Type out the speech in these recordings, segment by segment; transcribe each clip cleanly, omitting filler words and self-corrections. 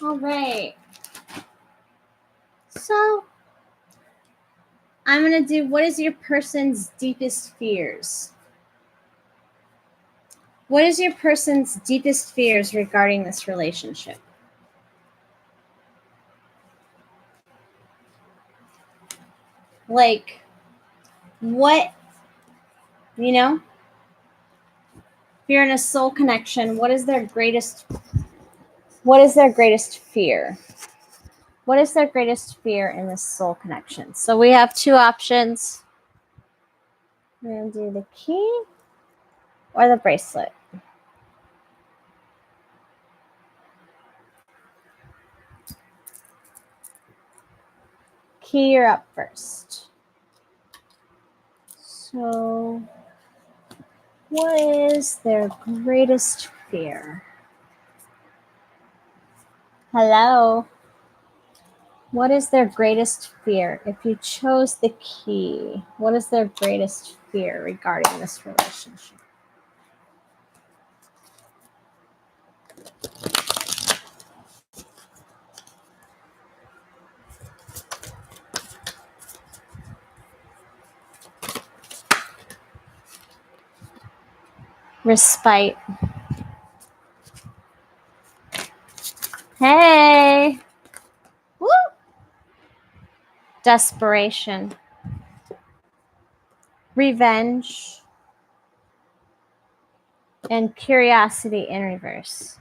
All right. So I'm going to do, what is your person's deepest fears? What is your person's deepest fears regarding this relationship? Like, what, if you're in a soul connection, what is their greatest fear? What is their greatest fear in this soul connection? So we have two options. We're going to do the key or the bracelet. Key, you're up first. So, what is their greatest fear? Hello? What is their greatest fear? If you chose the key, what is their greatest fear regarding this relationship? Respite. Hey! Woo! Desperation. Revenge. And curiosity in reverse.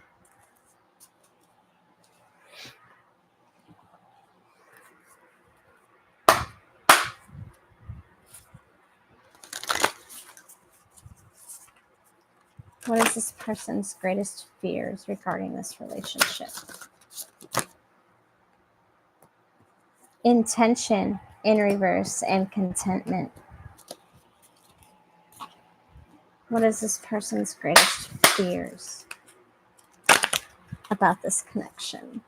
What is this person's greatest fears regarding this relationship? Intention in reverse and contentment. What is this person's greatest fears about this connection?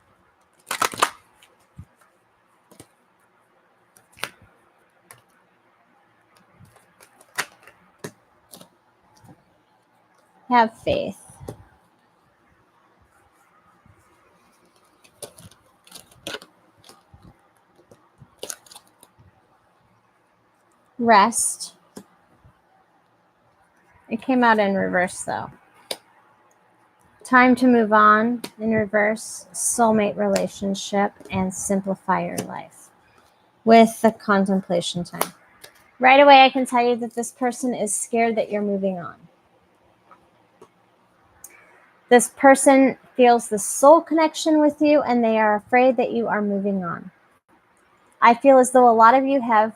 Have faith. Rest. It came out in reverse though. Time to move on in reverse. Soulmate relationship and simplify your life with the contemplation time. Right away, I can tell you that this person is scared that you're moving on. This person feels the soul connection with you and they are afraid that you are moving on. I feel as though a lot of you have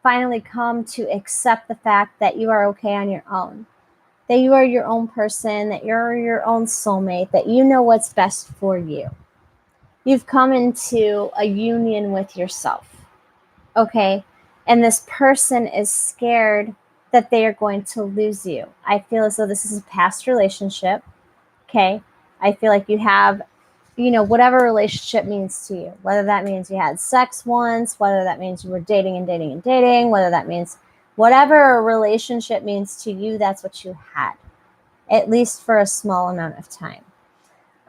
finally come to accept the fact that you are okay on your own, that you are your own person, that you're your own soulmate, that you know what's best for you. You've come into a union with yourself, okay? And this person is scared that they are going to lose you. I feel as though this is a past relationship, okay? I feel like you have, whatever relationship means to you, whether that means you had sex once, whether that means you were dating and dating and dating, whether that means whatever a relationship means to you, that's what you had, at least for a small amount of time,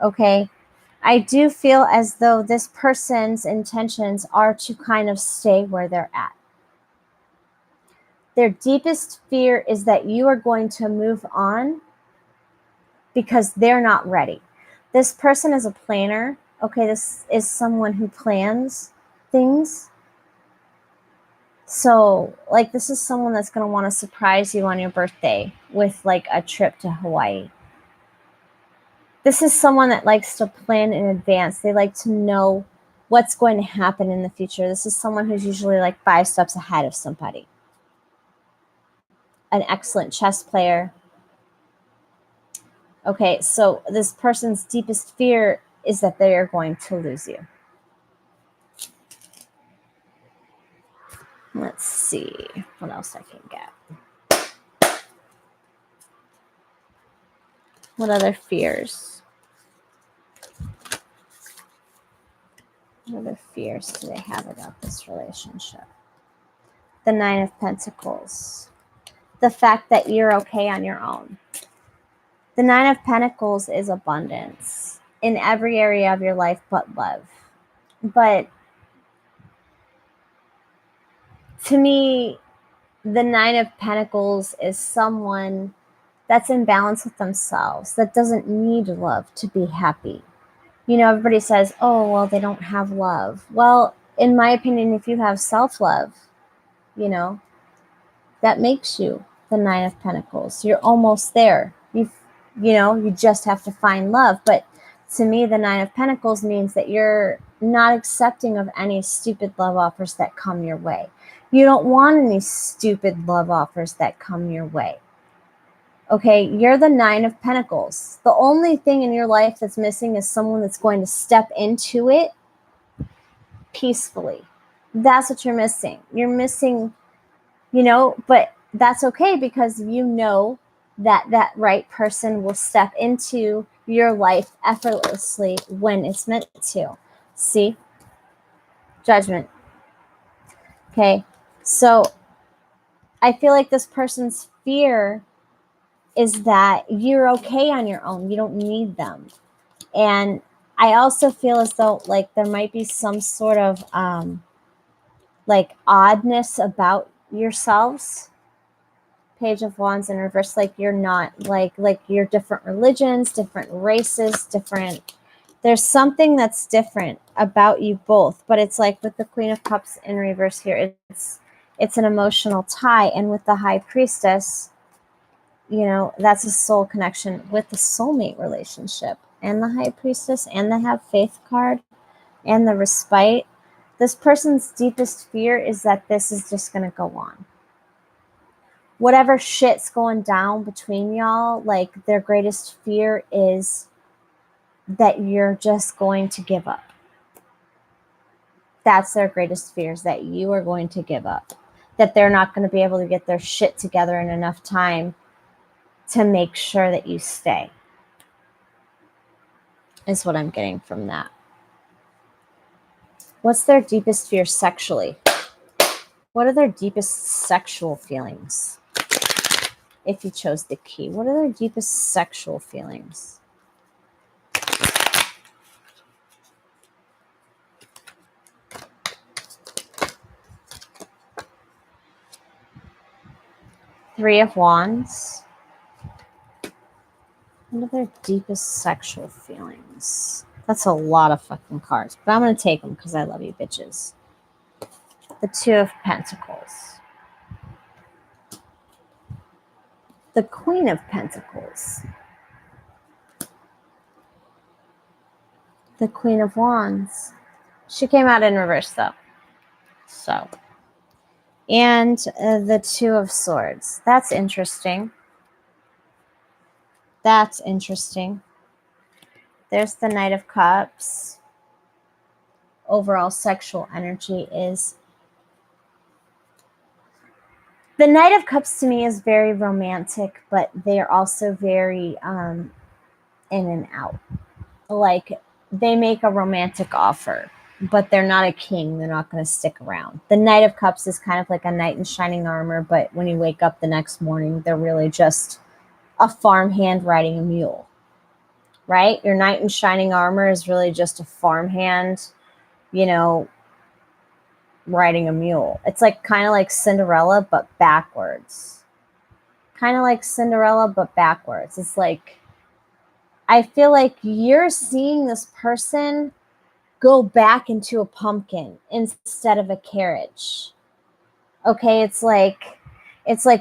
okay? I do feel as though this person's intentions are to kind of stay where they're at. Their deepest fear is that you are going to move on because they're not ready. This person is a planner. Okay, this is someone who plans things. So, this is someone that's going to want to surprise you on your birthday with, a trip to Hawaii. This is someone that likes to plan in advance. They like to know what's going to happen in the future. This is someone who's usually 5 steps ahead of somebody. An excellent chess player. Okay, so this person's deepest fear is that they are going to lose you. Let's see what else I can get. What other fears? What other fears do they have about this relationship? The 9 of Pentacles. The fact that you're okay on your own. The 9 of Pentacles is abundance. in every area of your life but love. But to me, the Nine of Pentacles is someone that's in balance with themselves, that doesn't need love to be happy. You know, everybody says, oh, well, they don't have love. Well, in my opinion, if you have self-love, you know, that makes you the Nine of Pentacles. You're almost there. You just have to find love. But to me, the Nine of Pentacles means that you're not accepting of any stupid love offers that come your way. You don't want any stupid love offers that come your way. Okay, you're the Nine of Pentacles. The only thing in your life that's missing is someone that's going to step into it peacefully. That's what you're missing. You're missing, but that's okay, because you know that right person will step into your life effortlessly when it's meant to. See? Judgment. Okay, so I feel like this person's fear is that you're okay on your own. You don't need them. And I also feel as though like there might be some sort of like oddness about yourselves. Page of Wands in reverse, like you're not like you're different religions, different races, different. There's something that's different about you both, but it's like with the Queen of Cups in reverse here, it's an emotional tie, and with the High Priestess, that's a soul connection with the soulmate relationship, and the High Priestess, and the Have Faith card, and the Respite. This person's deepest fear is that this is just going to go on. Whatever shit's going down between y'all, like their greatest fear is that you're just going to give up. That's their greatest fear, is that you are going to give up. That they're not going to be able to get their shit together in enough time to make sure that you stay. Is what I'm getting from that. What's their deepest fear sexually? What are their deepest sexual feelings? If you chose the key, what are their deepest sexual feelings? Three of Wands. What are their deepest sexual feelings? That's a lot of fucking cards, but I'm going to take them because I love you bitches. The Two of Pentacles. The Queen of Pentacles. The Queen of Wands. She came out in reverse though. So. And the Two of Swords. That's interesting. That's interesting. There's the Knight of Cups. Overall sexual energy is... The Knight of Cups to me is very romantic, but they're also very in and out. Like, they make a romantic offer, but they're not a king. They're not going to stick around. The Knight of Cups is kind of like a knight in shining armor, but when you wake up the next morning, they're really just a farmhand riding a mule, right? Your knight in shining armor is really just a farmhand, riding a mule. It's like kind of like Cinderella, but backwards. Kind of like Cinderella, but backwards. It's like, I feel like you're seeing this person go back into a pumpkin instead of a carriage. Okay, it's like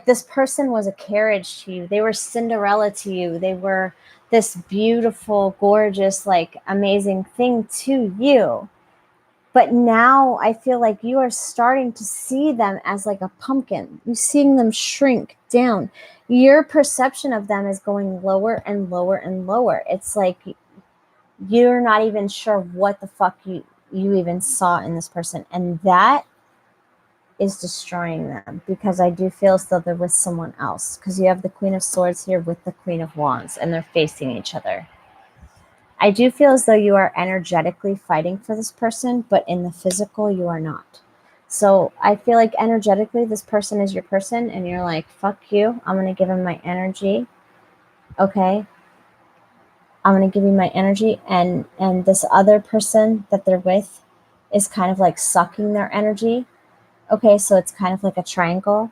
this person was a carriage to you. They were Cinderella to you. They were this beautiful, gorgeous, like amazing thing to you. But now I feel like you are starting to see them as like a pumpkin. You're seeing them shrink down. Your perception of them is going lower and lower and lower. It's like you're not even sure what the fuck you even saw in this person. And that is destroying them, because I do feel as though they're with someone else. Because you have the Queen of Swords here with the Queen of Wands, and they're facing each other. I do feel as though you are energetically fighting for this person, but in the physical, you are not. So I feel like energetically, this person is your person, and you're like, fuck you. I'm going to give him my energy. Okay. I'm going to give you my energy, and this other person that they're with is kind of like sucking their energy. Okay, so it's kind of like a triangle,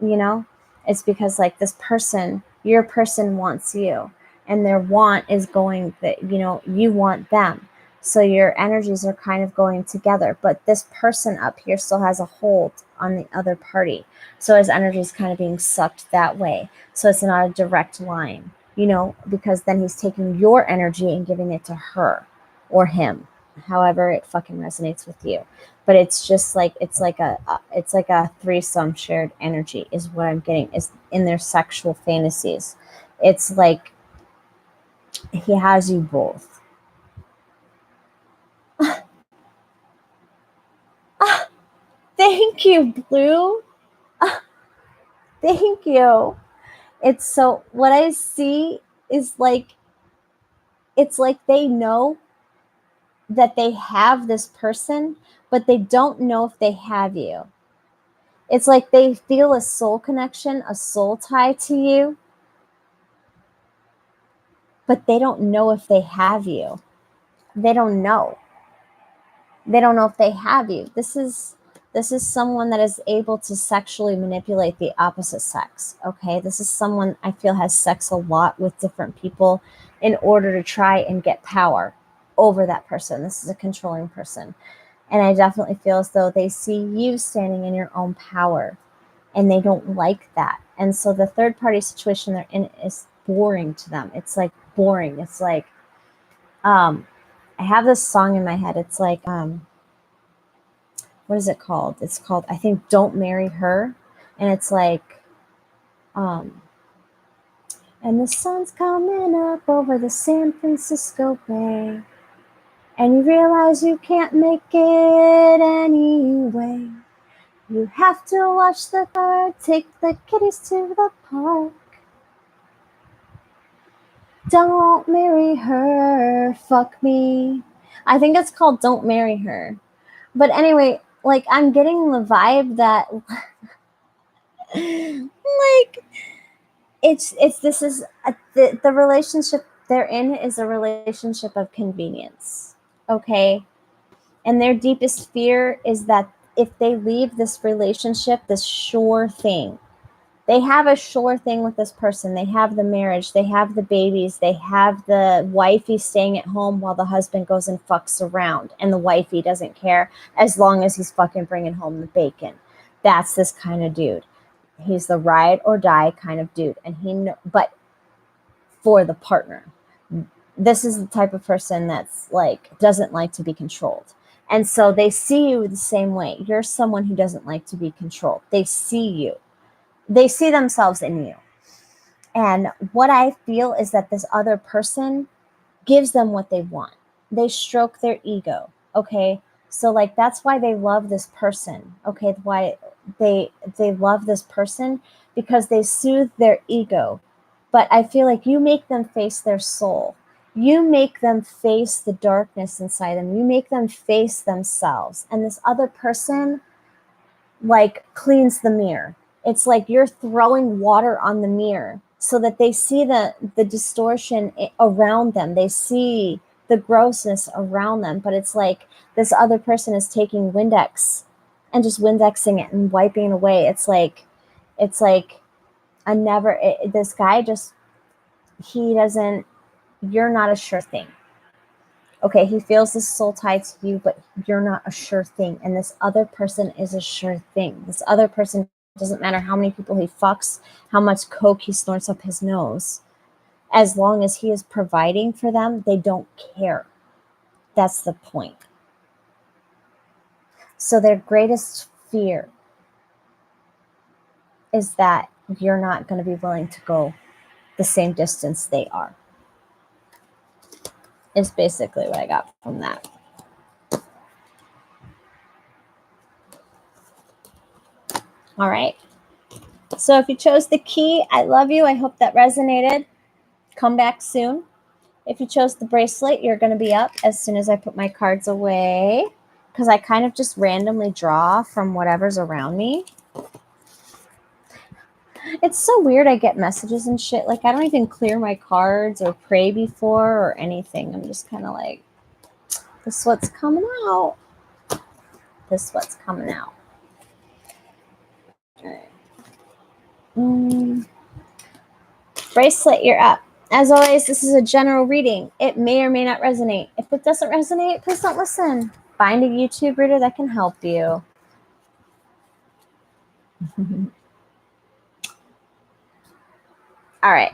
you know? It's because like this person, your person wants you, and their want is going that, you know, you want them. So your energies are kind of going together, but this person up here still has a hold on the other party. So his energy is kind of being sucked that way. So it's not a direct line, you know, because then he's taking your energy and giving it to her or him, however it fucking resonates with you. But it's just like it's like a threesome shared energy is what I'm getting, is in their sexual fantasies. It's like he has you both. Thank you, Blue. Thank you. It's so, what I see is like, it's like they know that they have this person, but they don't know if they have you. It's like they feel a soul connection, a soul tie to you, but they don't know if they have you. They don't know. They don't know if they have you. This is someone that is able to sexually manipulate the opposite sex. Okay, this is someone I feel has sex a lot with different people in order to try and get power over that person. This is a controlling person, and I definitely feel as though they see you standing in your own power, and they don't like that. And so the third party situation they're in is boring to them. It's like boring. It's like, um I have this song in my head. It's like, what is it called? It's called, I think, Don't Marry Her. And it's like, um, and the sun's coming up over the San Francisco Bay. And you realize you can't make it anyway. You have to watch the car, take the kiddies to the park. Don't marry her, fuck me. I think it's called Don't Marry Her. But anyway, like, I'm getting the vibe that like, it's this is the relationship they're in is a relationship of convenience. Okay, and their deepest fear is that if they leave this relationship, this sure thing, they have a sure thing with this person. They have the marriage, they have the babies, they have the wifey staying at home while the husband goes and fucks around, and the wifey doesn't care as long as he's fucking bringing home the bacon. That's this kind of dude. He's the ride or die kind of dude, and but for the partner, this is the type of person that's like doesn't like to be controlled. And so they see you the same way. You're someone who doesn't like to be controlled. They see you, they see themselves in you. And what I feel is that this other person gives them what they want. They stroke their ego. Okay. So like that's why they love this person. Okay. Why they love this person, because they soothe their ego. But I feel like you make them face their soul. You make them face the darkness inside them. You make them face themselves. And this other person like cleans the mirror. It's like you're throwing water on the mirror so that they see the distortion around them. They see the grossness around them, but it's like this other person is taking Windex and just Windexing it and wiping it away. It's like I never this guy just, he doesn't, you're not a sure thing. Okay, he feels this soul tie to you, but you're not a sure thing. And this other person is a sure thing. This other person, doesn't matter how many people he fucks, how much coke he snorts up his nose. As long as he is providing for them, they don't care. That's the point. So their greatest fear is that you're not going to be willing to go the same distance they are. Is basically what I got from that. All right. So if you chose the key, I love you. I hope that resonated. Come back soon. If you chose the bracelet, you're going to be up as soon as I put my cards away, because I kind of just randomly draw from whatever's around me. It's so weird. I get messages and shit. Like, I don't even clear my cards or pray before or anything. I'm just kind of like, this is what's coming out. This is what's coming out. All right. Bracelet, you're up. As always, this is a general reading. It may or may not resonate. If it doesn't resonate, please don't listen. Find a YouTube reader that can help you. All right.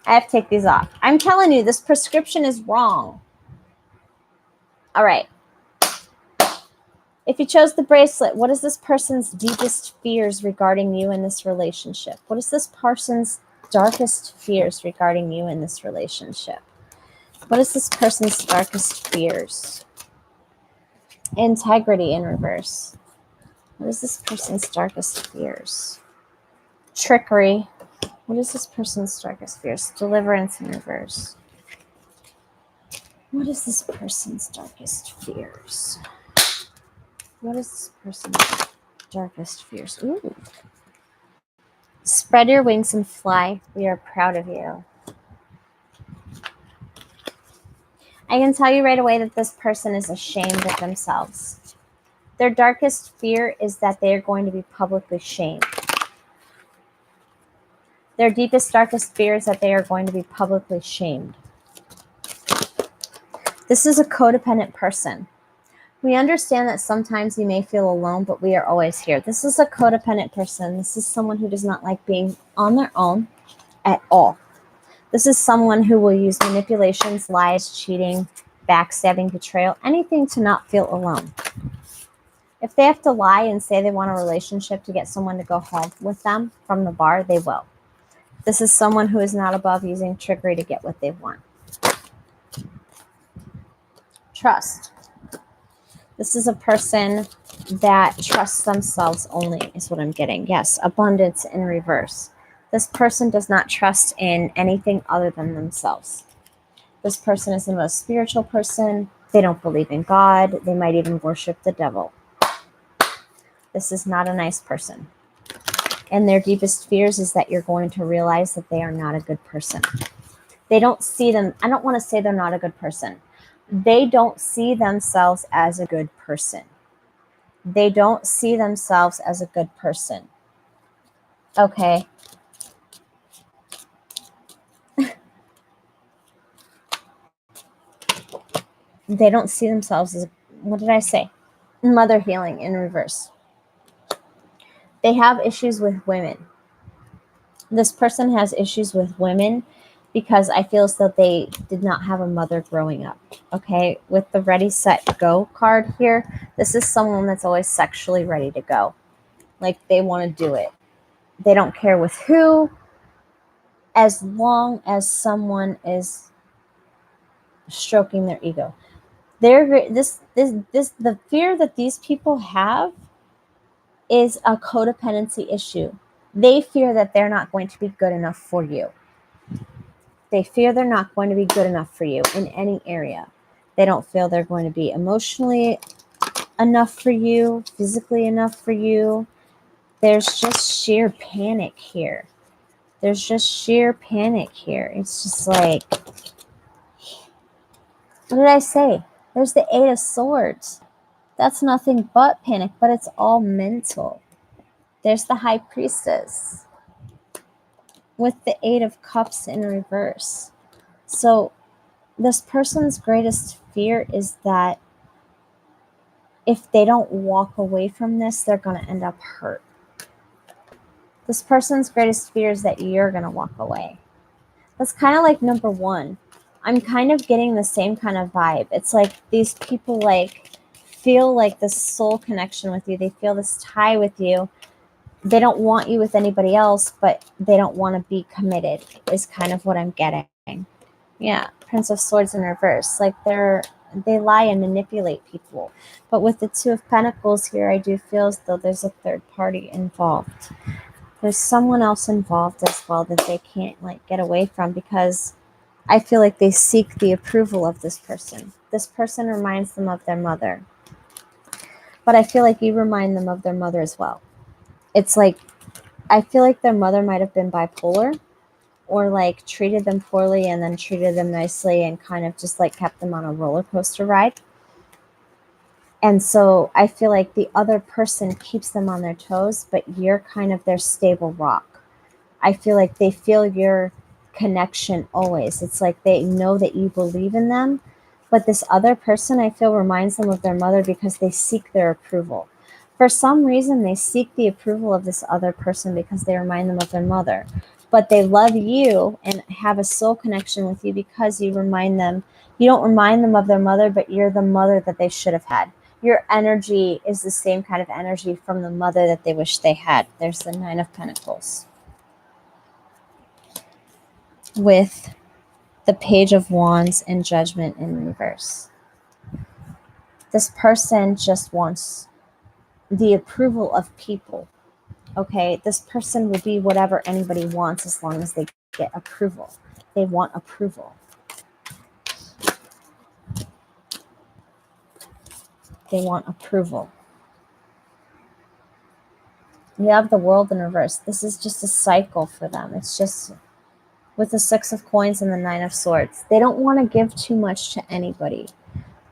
I have to take these off. I'm telling you, this prescription is wrong. All right. If you chose the bracelet, what is this person's deepest fears regarding you in this relationship? What is this person's darkest fears regarding you in this relationship? What is this person's darkest fears? Integrity in reverse. What is this person's darkest fears? Trickery. What is this person's darkest fears? Deliverance in reverse. What is this person's darkest fears? What is this person's darkest fears? Ooh. Spread your wings and fly. We are proud of you. I can tell you right away that this person is ashamed of themselves. Their darkest fear is that they are going to be publicly shamed. Their deepest, darkest fear is that they are going to be publicly shamed. This is a codependent person. We understand that sometimes you may feel alone, but we are always here. This is a codependent person. This is someone who does not like being on their own at all. This is someone who will use manipulations, lies, cheating, backstabbing, betrayal, anything to not feel alone. If they have to lie and say they want a relationship to get someone to go home with them from the bar, they will. This is someone who is not above using trickery to get what they want. Trust. This is a person that trusts themselves only, is what I'm getting. Yes, abundance in reverse. This person does not trust in anything other than themselves. This person is the most spiritual person. They don't believe in God. They might even worship the devil. This is not a nice person. And their deepest fears is that you're going to realize that they are not a good person. They don't see them. I don't want to say they're not a good person. They don't see themselves as a good person. They don't see themselves as a good person. Okay. They don't see themselves as, what did I say? Mother healing in reverse. They have issues with women. This person has issues with women because I feel as though they did not have a mother growing up. Okay, with the ready, set, go card here, this is someone that's always sexually ready to go. Like, they want to do it. They don't care with who, as long as someone is stroking their ego. The fear that these people have is a codependency issue. They fear that they're not going to be good enough for you. They fear they're not going to be good enough for you in any area. They don't feel they're going to be emotionally enough for you, physically enough for you. There's just sheer panic here. There's just sheer panic here. It's just like, what did I say? There's the Eight of Swords. That's nothing but panic, but it's all mental. There's the High Priestess with the Eight of Cups in reverse. So this person's greatest fear is that if they don't walk away from this, they're going to end up hurt. This person's greatest fear is that you're going to walk away. That's kind of like number one. I'm kind of getting the same kind of vibe. It's like these people like feel like this soul connection with you. They feel this tie with you. They don't want you with anybody else, but they don't want to be committed, is kind of what I'm getting. Yeah, Prince of Swords in reverse. Like they lie and manipulate people. But with the Two of Pentacles here, I do feel as though there's a third party involved. There's someone else involved as well that they can't like get away from, because I feel like they seek the approval of this person. This person reminds them of their mother. But I feel like you remind them of their mother as well. It's like I feel like their mother might have been bipolar, or like treated them poorly and then treated them nicely and kind of just like kept them on a roller coaster ride. And so I feel like the other person keeps them on their toes, but you're kind of their stable rock. I feel like they feel your connection always. It's like they know that you believe in them, but this other person, I feel, reminds them of their mother because they seek their approval. For some reason, they seek the approval of this other person because they remind them of their mother. But they love you and have a soul connection with you because you don't remind them of their mother, but you're the mother that they should have had. Your energy is the same kind of energy from the mother that they wish they had. There's the Nine of Pentacles with the Page of Wands and Judgment in reverse. This person just wants the approval of people. Okay, this person will be whatever anybody wants as long as they get approval. They want approval. They want approval. You have the World in reverse. This is just a cycle for them. It's just with the Six of Coins and the Nine of Swords. They don't want to give too much to anybody.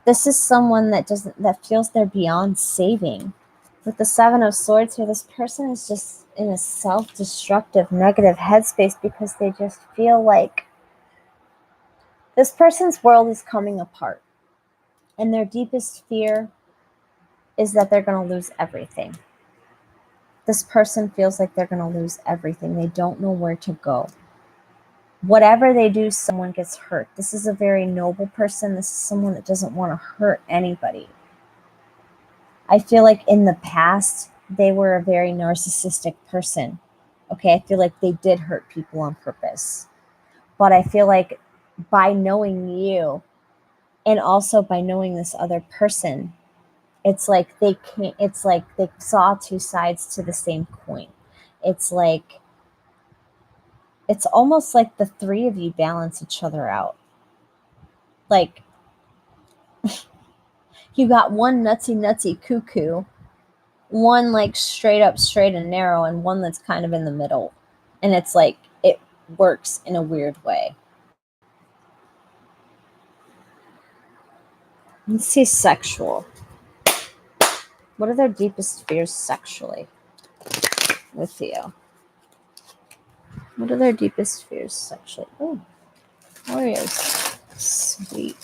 This is someone that feels they're beyond saving. With the Seven of Swords here, this person is just in a self-destructive, negative headspace because they just feel like this person's world is coming apart. And their deepest fear is that they're going to lose everything. This person feels like they're going to lose everything. They don't know where to go. Whatever they do, someone gets hurt. This is a very noble person. This is someone that doesn't want to hurt anybody. I feel like in the past, they were a very narcissistic person. Okay, I feel like they did hurt people on purpose. But I feel like by knowing you and also by knowing this other person, it's like they saw two sides to the same coin. It's almost like the three of you balance each other out. Like, you got one nutsy cuckoo, one like straight up straight and narrow, and one that's kind of in the middle. And it's like it works in a weird way. Let's see sexual. What are their deepest fears sexually with you? What are their deepest fears sexually? Oh, Oreos. Sweet.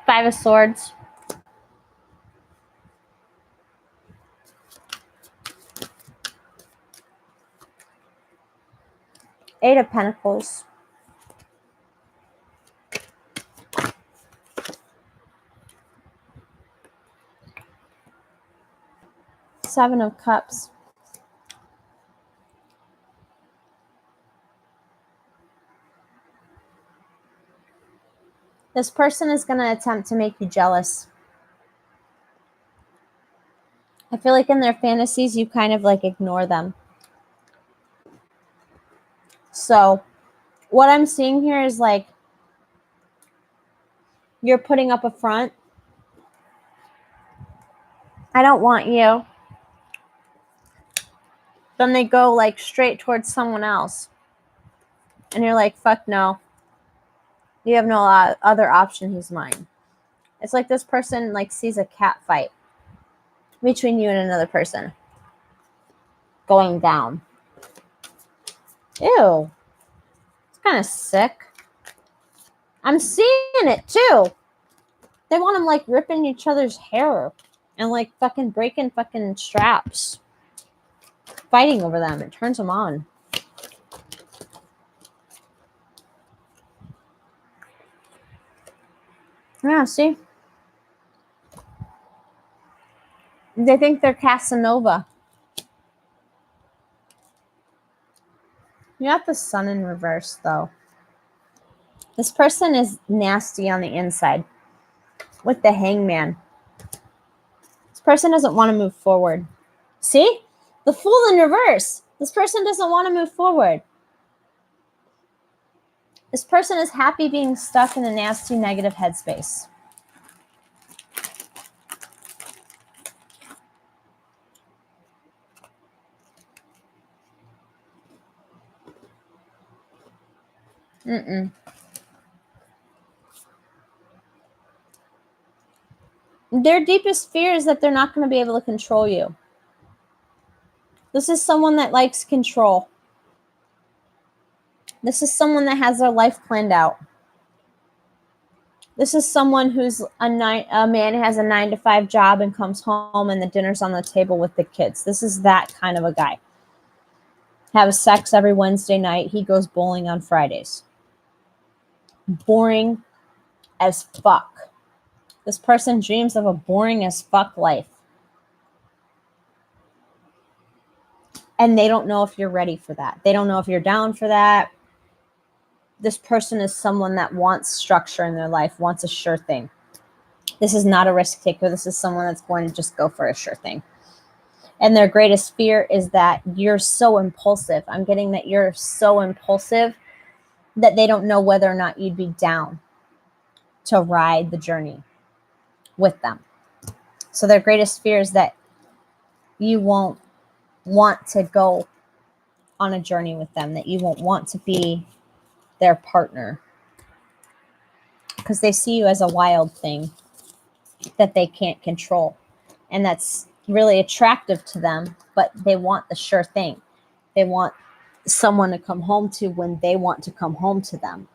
Five of Swords. Eight of Pentacles. Seven of Cups. This person is going to attempt to make you jealous. I feel like in their fantasies, you kind of like ignore them. So what I'm seeing here is like you're putting up a front. I don't want you. Then they go like straight towards someone else. And you're like, fuck no. You have no other option. He's mine. It's like this person like sees a cat fight between you and another person going down. Ew. It's kind of sick. I'm seeing it too. They want them like ripping each other's hair and like fucking breaking fucking straps. Fighting over them. It turns them on. Yeah, see? They think they're Casanova. You got the Sun in reverse, though. This person is nasty on the inside with the Hangman. This person doesn't want to move forward. See? The Fool in reverse. This person doesn't want to move forward. This person is happy being stuck in a nasty negative headspace. Their deepest fear is that they're not going to be able to control you. This is someone that likes control. This is someone that has their life planned out. This is someone who's a man who has a 9-to-5 job and comes home and the dinner's on the table with the kids. This is that kind of a guy. Have sex every Wednesday night. He goes bowling on Fridays. Boring as fuck. This person dreams of a boring as fuck life. And they don't know if you're ready for that. They don't know if you're down for that. This person is someone that wants structure in their life, wants a sure thing. This is not a risk taker. This is someone that's going to just go for a sure thing. And their greatest fear is that you're so impulsive. I'm getting that you're so impulsive that they don't know whether or not you'd be down to ride the journey with them. So their greatest fear is that you won't want to go on a journey with them, that you won't want to be their partner, because they see you as a wild thing that they can't control. And that's really attractive to them, but they want the sure thing. They want someone to come home to when they want to come home to them.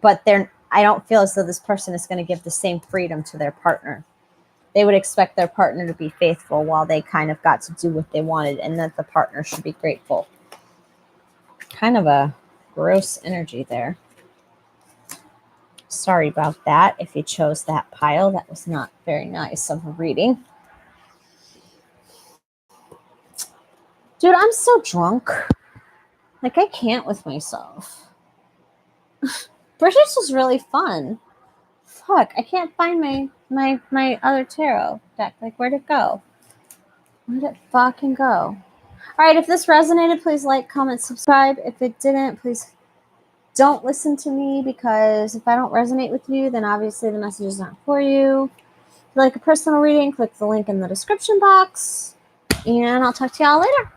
But I don't feel as though this person is going to give the same freedom to their partner. They would expect their partner to be faithful while they kind of got to do what they wanted, and that the partner should be grateful. Kind of a gross energy there. Sorry about that. If you chose that pile, that was not very nice of a reading. Dude, I'm so drunk. Like, I can't with myself. British was really fun. Fuck, I can't find my other tarot deck. Like, where'd it go? Where'd it fucking go? All right, if this resonated, please like, comment, subscribe. If it didn't, please don't listen to me, because if I don't resonate with you, then obviously the message is not for you. If you like a personal reading, click the link in the description box, and I'll talk to y'all later.